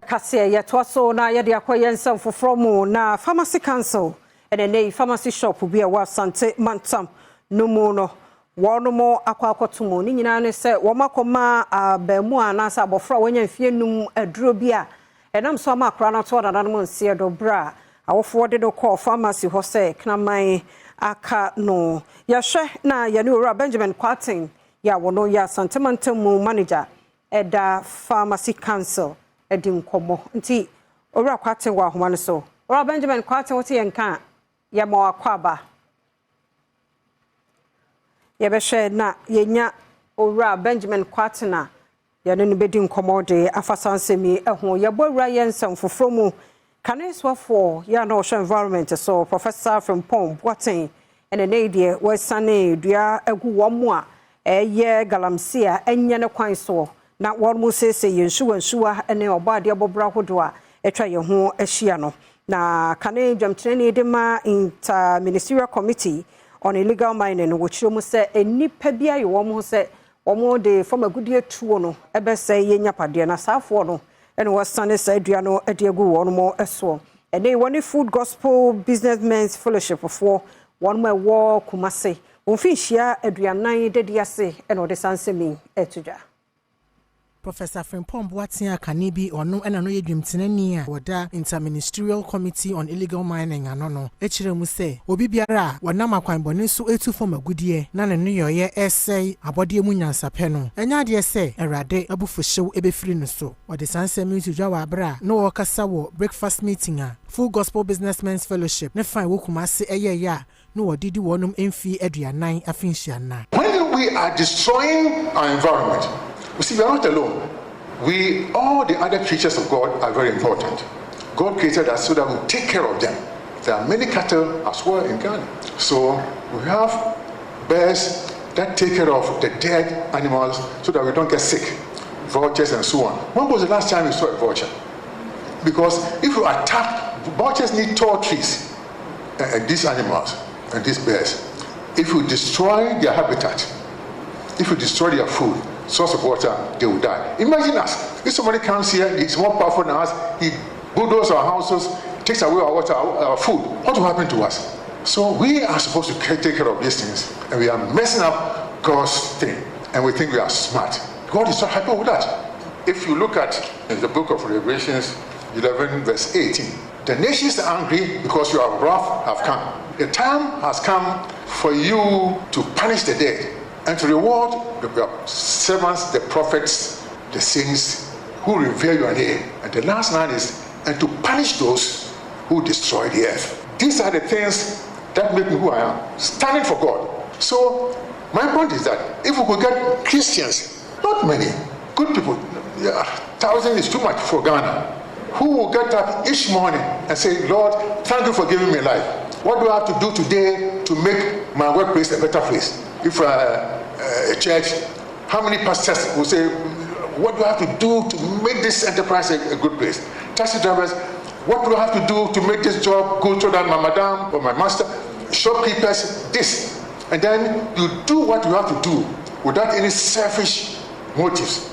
Kasee yetwaso na yede akoyensa foforo na pharmacy council ene pharmacy shop bi a wa sante mantam no mu no wono akwakotomo ni nyina ne se wo makoma abamu anasa abofra wonya mfie num aduro bi a enam so ma akra na to dada no nsie do bra awofo de do call pharmacy ho se knaman aka no yahwe na yane ora Benjamin Kwatin ya wono ya sante mantam manager eda pharmacy council edim komo nti ora Kwatin wa homa no so ora Benjamin Kwatin wote yenka ya ma akwaba yebehwe na yenya ora Benjamin Kwatin ya no bedim komo de afasansemi ehun yebowura yensam fofromu kaneswafo ya na osho environment so Professor Premtobre Kasee ene needie wasane dua egu womo a eye galamsey a enye ne kwan so na wormu sese yensuwa ene obade bobra hodo a etwa ye ho ahia no na kane dwamtene de ma interministerial committee on illegal mining no wochiro mu se enipa bia ye womo se womo de former gudie tuo no ebese ye nyapade na safo no ene wasane se dua no ade egu wono eso ene woni food gospel businessmen fellowship for one more war kumase onfihia aduanan dediase ene ode sansemi etuja Professor Premtobre Kasee Kanibi ono ena no yedwimtenani a woda interministerial committee on illegal mining anono echire mu se obi biara wonam akwanbone so etu form agudie na ne no yoye essay abode mu nyansape no enya de se erade abufo ebefiri no so wode sansemi tujwa wa bra no wokasa wo breakfast meeting a full gospel businessmen's fellowship ne fine wokumase eye ya no wodidi wonum emfi aduanan afinhia na. When we are destroying our environment, we see we are not alone. All the other creatures of God are very important. God created us so that we take care of them. There are many cattle as well in Ghana. So we have bears that take care of the dead animals so that we don't get sick, vultures and so on. When was the last time you saw a vulture? Because if you attack, vultures need tall trees, and these animals and these bears. If you destroy their habitat, if you destroy their food, source of water, they will die. Imagine us. If somebody comes here, he's more powerful than us, he bulldozes our houses, takes away our water, our food. What will happen to us? So we are supposed to take care of these things, and we are messing up God's thing, and we think we are smart. God is not happy with that. If you look at the book of Revelations 11 verse 18, the nations are angry because your wrath have come. The time has come for you to punish the dead and to reward the servants, the prophets, the saints who revere your name. And the last line is, and to punish those who destroy the earth. These are the things that make me who I am, standing for God. So my point is that if we could get Christians, not many, good people, 1,000 is too much for Ghana, who will get up each morning and say, Lord, thank you for giving me life. What do I have to do today to make my workplace a better place? If a church, how many pastors will say, what do I have to do to make this enterprise a good place? Taxi drivers, what do I have to do to make this job good so that my madam or my master, shopkeepers, this. And then you do what you have to do without any selfish motives.